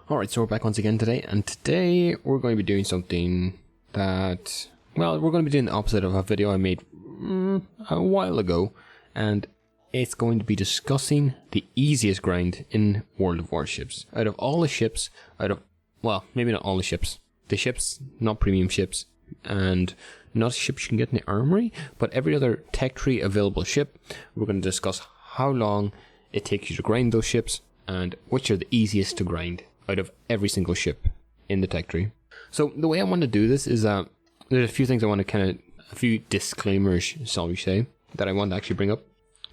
Alright, so we're back once again today, and today we're going to be doing something that, well, we're going to be doing the opposite of a video I made a while ago, and it's going to be discussing the easiest grind in World of Warships. Out of all the ships, well, maybe not all the ships, not premium ships, and not ships you can get in the armory, but every other tech tree available ship, we're going to discuss how long it takes you to grind those ships, and which are the easiest to grind out of every single ship in the tech tree. So the way I want to do this is there's a few things I want to a few disclaimers, shall we say, that I want to actually bring up.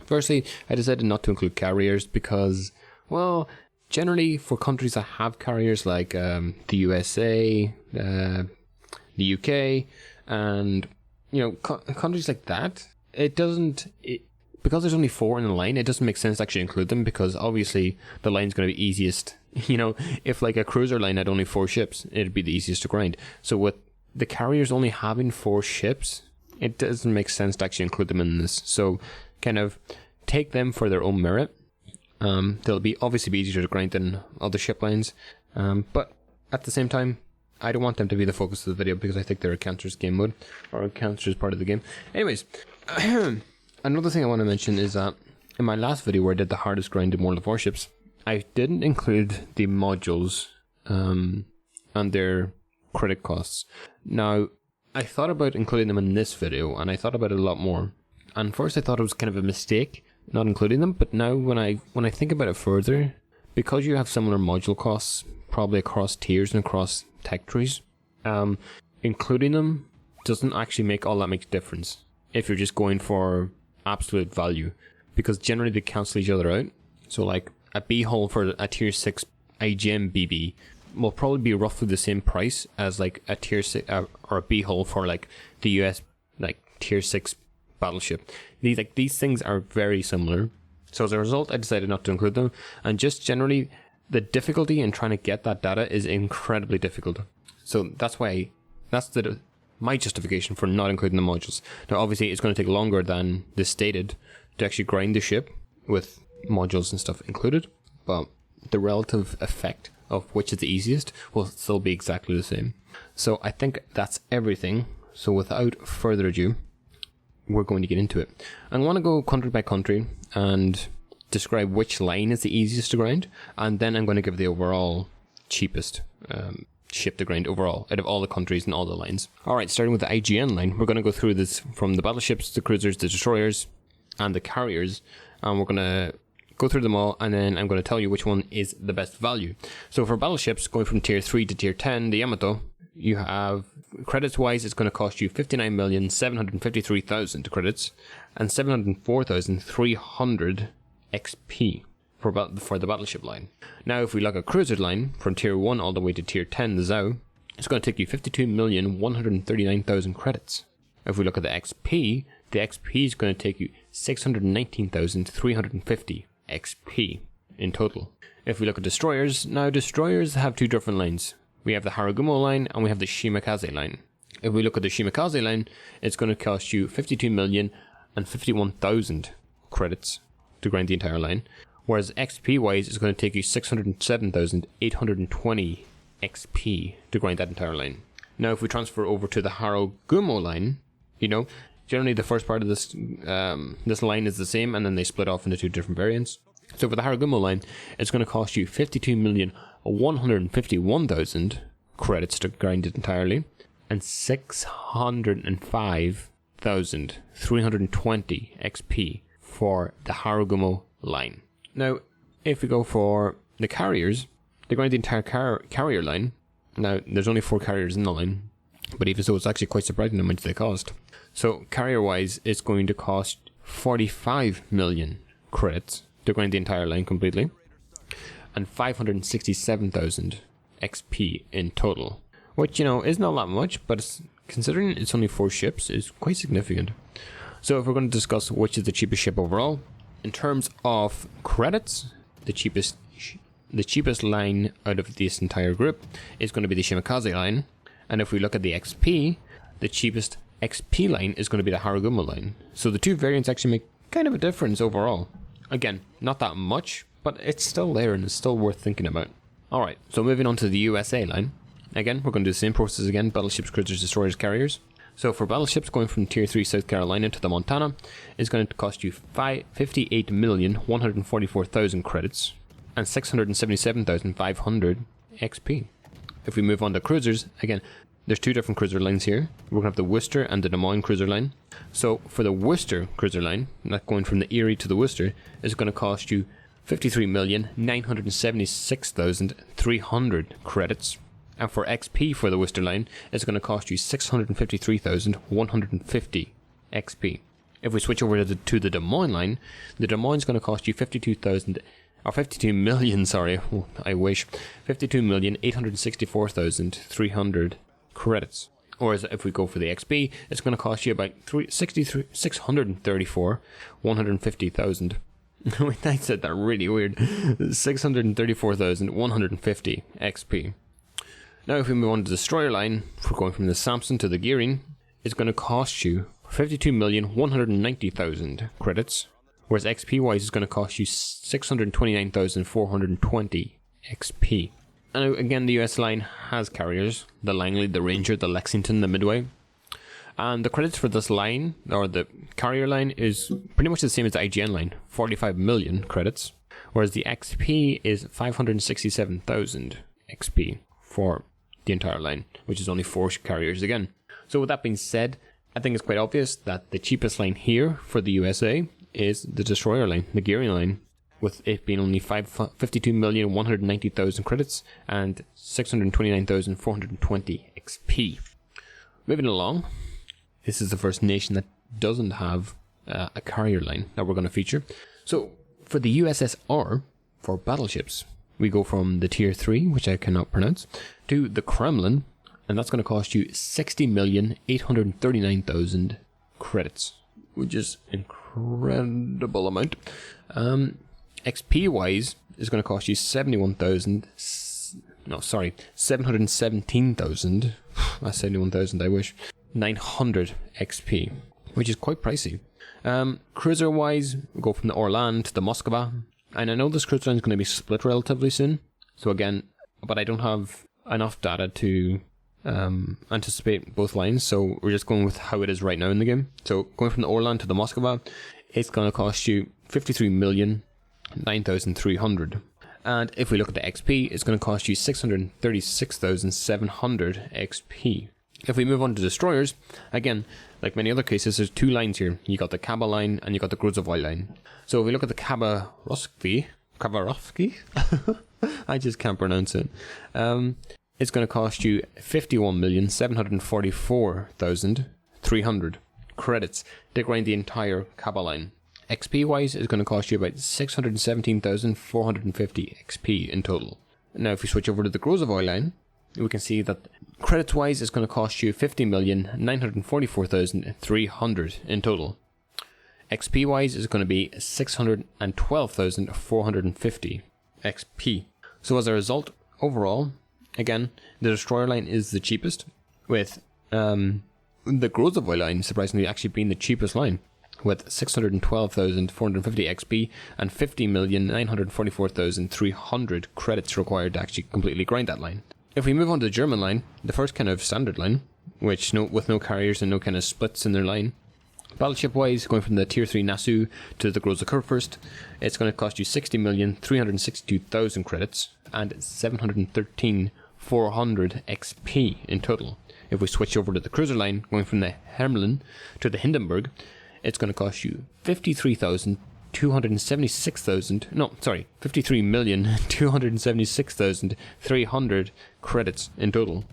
Firstly, I decided not to include carriers because, well, generally for countries that have carriers like the USA, the UK, and countries like that, because there's only 4 in the line, it doesn't make sense to actually include them, because obviously the line's going to be easiest. If like a cruiser line had only 4 ships, it'd be the easiest to grind. So with the carriers only having 4 ships, it doesn't make sense to actually include them in this. So kind of take them for their own merit. They'll be obviously be easier to grind than other ship lines. But at the same time, I don't want them to be the focus of the video, because I think they're a cancerous game mode, or a cancerous part of the game. Anyways, another thing I want to mention is that in my last video where I did the hardest grind in World of Warships, I didn't include the modules and their credit costs. Now, I thought about including them in this video, and I thought about it a lot more. And first I thought it was kind of a mistake not including them, but now when I think about it further, because you have similar module costs, probably across tiers and across tech trees, including them doesn't actually make all that much difference if you're just going for absolute value, because generally they cancel each other out. So like a B hull for a tier 6 IGM BB will probably be roughly the same price as like a tier 6 or a B hull for like the US like tier 6 battleship. These things are very similar. So as a result, I decided not to include them, and just generally the difficulty in trying to get that data is incredibly difficult. So that's my justification for not including the modules. Now obviously it's going to take longer than this stated to actually grind the ship with modules and stuff included, but the relative effect of which is the easiest will still be exactly the same. So I think that's everything. So without further ado, we're going to get into it. I want to go country by country and describe which line is the easiest to grind, and then I'm going to give the overall cheapest ship to grind overall out of all the countries and all the lines. Alright, starting with the IGN line, we're going to go through this from the battleships, the cruisers, the destroyers, and the carriers, and we're going to go through them all, and then I'm going to tell you which one is the best value. So for battleships, going from tier 3 to tier 10, the Yamato, you have, credits wise, it's going to cost you 59,753,000 credits and 704,300 XP for the battleship line. Now if we look at cruiser line, from tier 1 all the way to tier 10, the Zhao, it's going to take you 52,139,000 credits. If we look at the XP is going to take you 619,350 XP in total. If we look at destroyers, now destroyers have 2 different lines. We have the Harugumo line and we have the Shimakaze line. If we look at the Shimakaze line, it's going to cost you 52,051,000 credits to grind the entire line, whereas XP wise it's going to take you 607,820 XP to grind that entire line. Now if we transfer over to the Harugumo line, generally the first part of this line is the same, and then they split off into 2 different variants. So for the Harugumo line, it's going to cost you 52,151,000 credits to grind it entirely, and 605,320 XP for the Harugumo line. Now, if we go for the carriers, they grind the entire carrier line. Now, there's only 4 carriers in the line, but even so, it's actually quite surprising how much they cost. So, carrier-wise, it's going to cost 45 million credits to grind the entire line completely, and 567,000 XP in total, which, is not that much, but considering it's only 4 ships, is quite significant. So if we're going to discuss which is the cheapest ship overall, in terms of credits, the cheapest line out of this entire group is going to be the Shimakaze line, and if we look at the XP, the cheapest XP line is going to be the Harugumo line. So the 2 variants actually make kind of a difference overall. Again, not that much, but it's still there and it's still worth thinking about. Alright, so moving on to the USA line. Again, we're going to do the same process again, battleships, cruisers, destroyers, carriers. So for battleships, going from Tier 3 South Carolina to the Montana is going to cost you 58,144,000 credits and 677,500 XP. If we move on to cruisers, again, there's two different cruiser lines here. We're going to have the Worcester and the Des Moines cruiser line. So for the Worcester cruiser line, not going from the Erie to the Worcester, is going to cost you 53,976,300 credits. And for XP for the Worcester line, it's going to cost you 653,150 XP. If we switch over to the Des Moines line, the Des Moines is going to cost you 52 million, sorry, I wish, 52,864,300 credits. Or if we go for the XP, it's going to cost you about 634,150,000. I said that really weird. 634,150 XP. Now if we move on to the destroyer line, if we're going from the Samson to the Gearing, it's going to cost you 52,190,000 credits. Whereas XP wise is going to cost you 629,420 XP. And again, the US line has carriers, the Langley, the Ranger, the Lexington, the Midway. And the credits for this line, or the carrier line, is pretty much the same as the IGN line, 45 million credits. Whereas the XP is 567,000 XP for the entire line, which is only 4 carriers again. So with that being said, I think it's quite obvious that the cheapest line here for the USA is the destroyer line, the Gearing line, with it being only 52,190,000 credits and 629,420 XP. Moving along, this is the first nation that doesn't have a carrier line that we're going to feature. So for the USSR, for battleships, we go from the Tier 3, which I cannot pronounce, to the Kremlin, and that's going to cost you 60,839,000 credits, which is incredible amount. XP wise is going to cost you 717,000. That's 71,000, I wish. 900 XP, which is quite pricey. Cruiser wise, we go from the Orlan to the Moskva, and I know this cruiser line is going to be split relatively soon. So again, but I don't have enough data to anticipate both lines, so we're just going with how it is right now in the game. So going from the Orlan to the Moskva, it's going to cost you 53,009,300. And if we look at the XP, it's going to cost you 636,700 XP. If we move on to destroyers, again, like many other cases, there's two lines here. You got the Kaba line and you got the Grozovoi line. So if we look at the Khabarovsky, I just can't pronounce it. It's going to cost you 51,744,300 credits to grind the entire Kaba line. XP wise is going to cost you about 617,450 XP in total. Now if we switch over to the Grozovoi line, we can see that credits wise is going to cost you 50,944,300 in total. XP wise is going to be 612,450 XP. So as a result, overall, again, the destroyer line is the cheapest, with the Grozovoi line surprisingly actually being the cheapest line, with 612,450 XP and 50,944,300 credits required to actually completely grind that line. If we move on to the German line, the first kind of standard line, which with no carriers and no kind of splits in their line, battleship wise, going from the Tier 3 Nassau to the Große Kurfürst, it's going to cost you 60,362,000 credits and 713,400 XP in total. If we switch over to the cruiser line, going from the Hermelin to the Hindenburg, it's going to cost you 53,276,300 credits in total.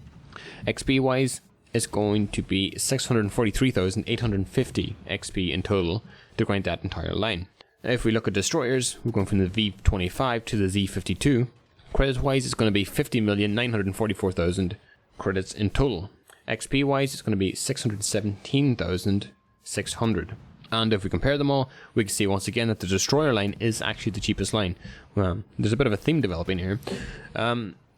XP wise, it's going to be 643,850 XP in total to grind that entire line. Now, if we look at destroyers, we're going from the V25 to the Z52. Credits wise, it's going to be 50,944,000 credits in total. XP wise, it's going to be 617,600. And if we compare them all, we can see once again that the destroyer line is actually the cheapest line. There's a bit of a theme developing here,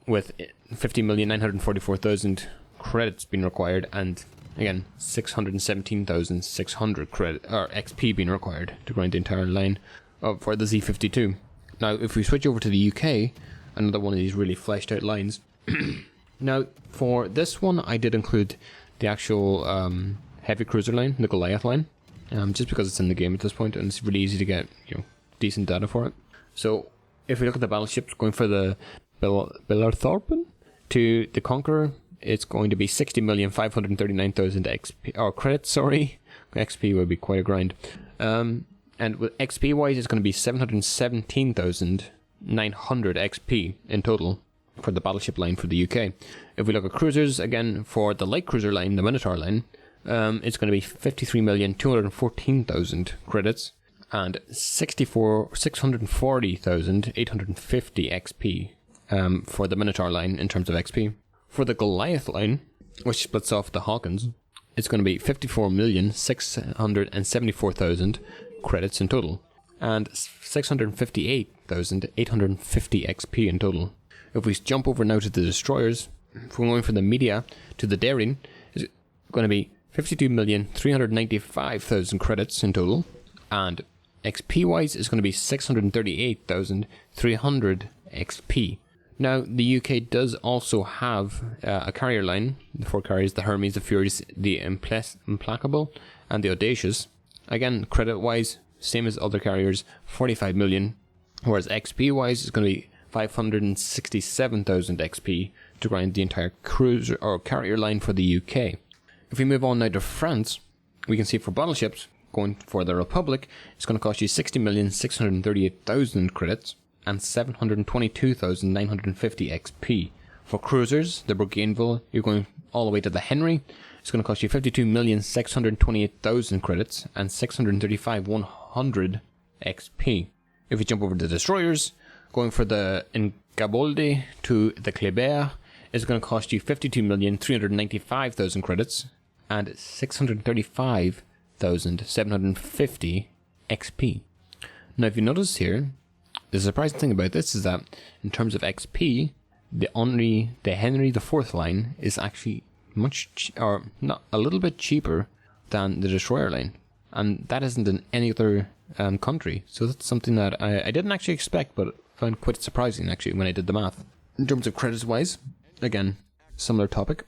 with 50,944,000 credits being required, and again 617,600 credit or XP being required to grind the entire line for the Z52. Now, if we switch over to the UK, another one of these really fleshed out lines. Now, for this one, I did include the actual heavy cruiser line, the Goliath line, just because it's in the game at this point, and it's really easy to get decent data for it. So, if we look at the battleships, going for the Billerthorpen to the Conqueror, it's going to be 60,539,000 XP, or credits, sorry. XP would be quite a grind. And with XP wise, it's going to be 717,900 XP in total for the battleship line for the UK. If we look at cruisers, again, for the light cruiser line, the Minotaur line, it's going to be 53,214,000 credits and 640,850 XP for the Minotaur line in terms of XP. For the Goliath line, which splits off the Hawkins, it's going to be 54,674,000 credits in total and 658,850 XP in total. If we jump over now to the destroyers, if we're going from the Media to the Daring, it's going to be 52,395,000 credits in total, and XP wise is going to be 638,300 XP. Now, the UK does also have a carrier line, the 4 carriers, the Hermes, the Furies, the Implacable, and the Audacious. Again, credit-wise, same as other carriers, 45 million, whereas XP-wise, it's going to be 567,000 XP to grind the entire cruiser or carrier line for the UK. If we move on now to France, we can see for battleships, going for the Republic, it's going to cost you 60,638,000 credits and 722,950 XP. For cruisers, the Bougainville, you're going all the way to the Henry. It's going to cost you 52,628,000 credits and 635,100 XP. If we jump over to the destroyers, going for the Ingabolde to the Kleber, it's going to cost you 52,395,000 credits and 635,750 XP. Now, if you notice here, the surprising thing about this is that in terms of XP, the Henry IV line is actually not a little bit cheaper than the destroyer line, and that isn't in any other country. So that's something that I didn't actually expect, but found quite surprising actually when I did the math. In terms of credits wise, again, similar topic.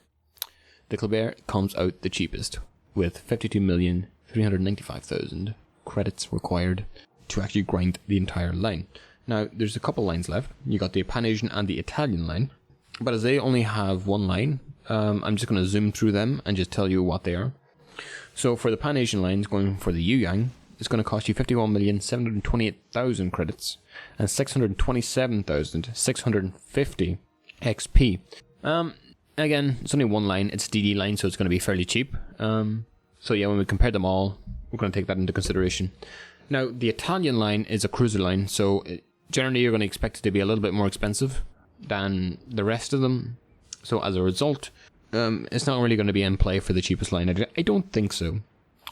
The Kleber comes out the cheapest with 52,395,000 credits required to actually grind the entire line. Now, there's a couple lines left. You got the Pan-Asian and the Italian line, but as they only have one line, I'm just going to zoom through them and just tell you what they are. So for the Pan-Asian lines, going for the Yuyang, it's going to cost you 51,728,000 credits and 627,650 XP. Again, it's only one line. It's DD line, so it's going to be fairly cheap. So yeah, when we compare them all, we're going to take that into consideration. Now, the Italian line is a cruiser line, so generally you're going to expect it to be a little bit more expensive than the rest of them. So as a result, it's not really going to be in play for the cheapest line. I don't think so.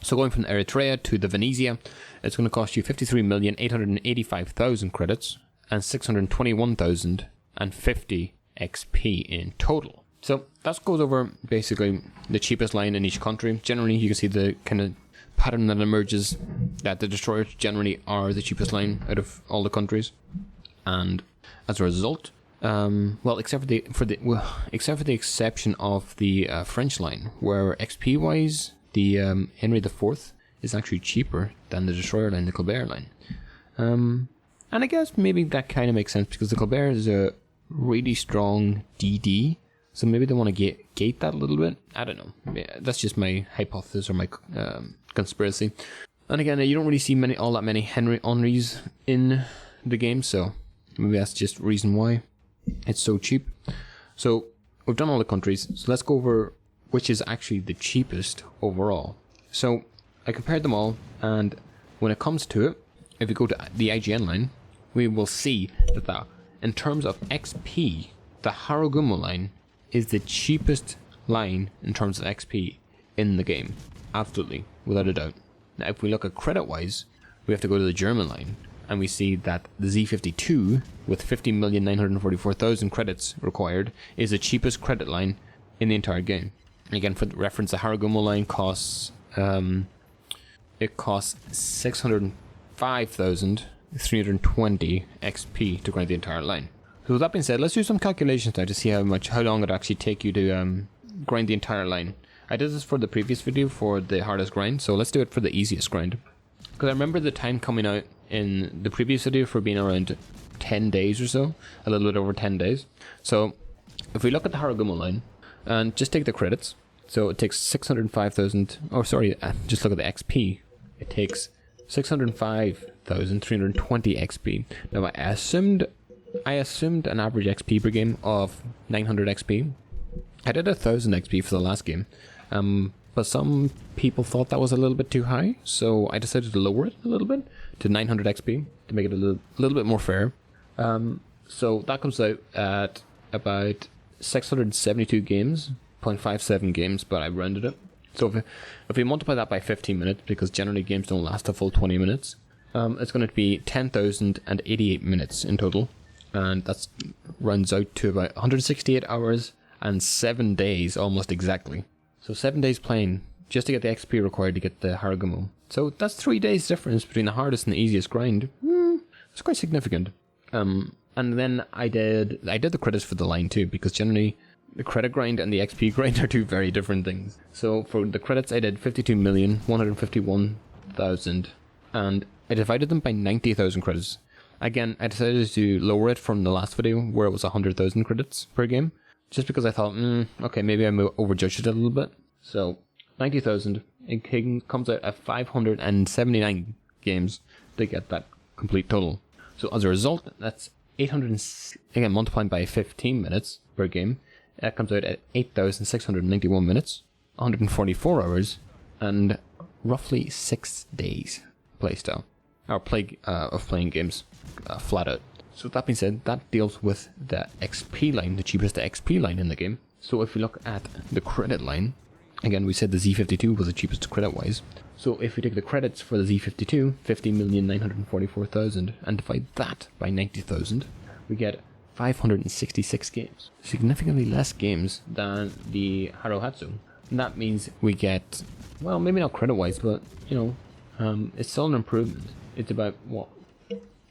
So going from Eritrea to the Venezia, it's going to cost you 53,885,000 credits and 621,050 XP in total. So that goes over basically the cheapest line in each country. Generally, you can see the kind of pattern that emerges that the destroyers generally are the cheapest line out of all the countries, and as a result, except for the exception of the French line, where XP wise the Henry IV is actually cheaper than the destroyer line, the Colbert line, and I guess maybe that kind of makes sense because the Colbert is a really strong DD. So maybe they want to gate that a little bit. I don't know. That's just my hypothesis or my conspiracy. And again, you don't really see all that many Henrys in the game, so maybe that's just the reason why it's so cheap. So we've done all the countries, so let's go over which is actually the cheapest overall. So I compared them all, and when it comes to it, if we go to the IGN line, we will see that in terms of XP, the Haragumo line is the cheapest line in terms of XP in the game. Absolutely, without a doubt. Now, if we look at credit-wise, we have to go to the German line, and we see that the Z52, with 50,944,000 credits required, is the cheapest credit line in the entire game. Again, for reference, the Haragumo line costs 605,320 XP to grind the entire line. So with that being said, let's do some calculations now to see how long it actually take you to grind the entire line. I did this for the previous video for the hardest grind, so let's do it for the easiest grind. Because I remember the time coming out in the previous video for being around 10 days or so, a little bit over 10 days. So if we look at the Haragumo line and just take the credits, so it takes 605,000, oh sorry, just look at the XP. It takes 605,320 XP. Now I assumed an average XP per game of 900 XP. I did 1,000 XP for the last game, but some people thought that was a little bit too high, so I decided to lower it a little bit to 900 XP to make it a little bit more fair. So that comes out at about 672 games, 0.57 games, but I rounded it. So if we multiply that by 15 minutes, because generally games don't last a full 20 minutes, it's going to be 10,088 minutes in total, and that runs out to about 168 hours and 7 days almost exactly. So 7 days playing just to get the XP required to get the Haragumo. So that's 3 days difference between the hardest and the easiest grind. It's quite significant. And then I did the credits for the line too, because generally the credit grind and the XP grind are two very different things. So for the credits I did 52,151,000 and I divided them by 90,000 credits. Again, I decided to lower it from the last video where it was 100,000 credits per game, just because I thought, okay, maybe I overjudged it a little bit. So 90,000, it comes out at 579 games to get that complete total. So as a result, that's 800, again multiplying by 15 minutes per game, that comes out at 8,691 minutes, 144 hours, and roughly 6 days playstyle, or of playing games flat out. So that being said, that deals with the XP line, the cheapest XP line in the game. So if we look at the credit line, again we said the Z52 was the cheapest credit wise. So if we take the credits for the Z52, 50,944,000, and divide that by 90,000, we get 566 games. Significantly less games than the Haruhatsu. And that means we get, well, maybe not credit wise, but it's still an improvement. It's about, what,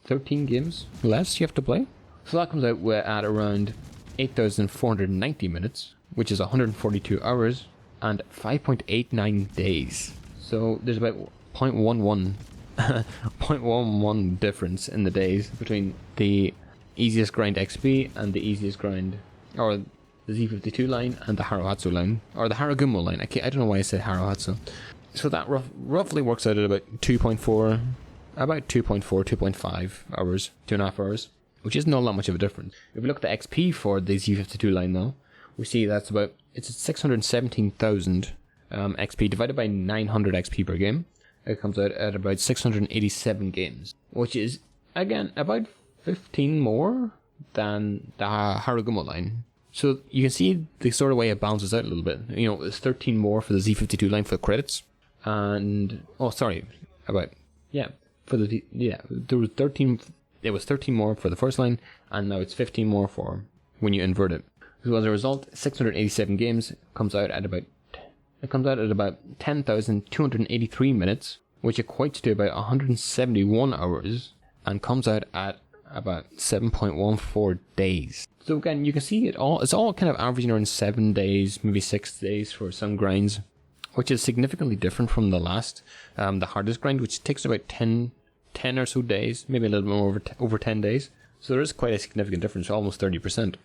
13 games less you have to play? So that comes out at around 8,490 minutes, which is 142 hours and 5.89 days. So there's about 0.11 difference in the days between the easiest grind XP and the easiest grind, or the Z52 line and the Haruhatsu line, or the Haragumo line. I don't know why I said Haruhatsu. So that roughly works out at about 2.5 hours, 2.5 hours, which isn't all that much of a difference. If we look at the XP for the Z52 line though, we see it's at 617,000 XP divided by 900 XP per game. It comes out at about 687 games, which is, again, about 15 more than the Haragumo line. So you can see the sort of way it balances out a little bit. It's 13 more for the Z52 line for the credits, and there was 13. It was 13 more for the first line, and now it's 15 more for when you invert it. So as a result, 687 games comes out at about 10,283 minutes, which equates to about 171 hours, and comes out at about 7.14 days. So again, you can see it's all kind of averaging around 7 days, maybe 6 days for some grinds, which is significantly different from the last, the hardest grind, which takes about 10 or so days, maybe a little bit more over 10 days. So there is quite a significant difference, almost 30%.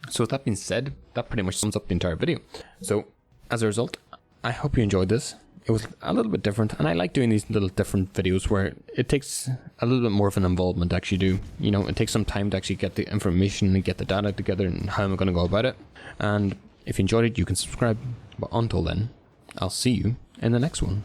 So with that being said, that pretty much sums up the entire video. So as a result, I hope you enjoyed this. It was a little bit different, and I like doing these little different videos where it takes a little bit more of an involvement to actually do. It takes some time to actually get the information and get the data together and how I'm going to go about it. And if you enjoyed it, you can subscribe. But until then, I'll see you in the next one.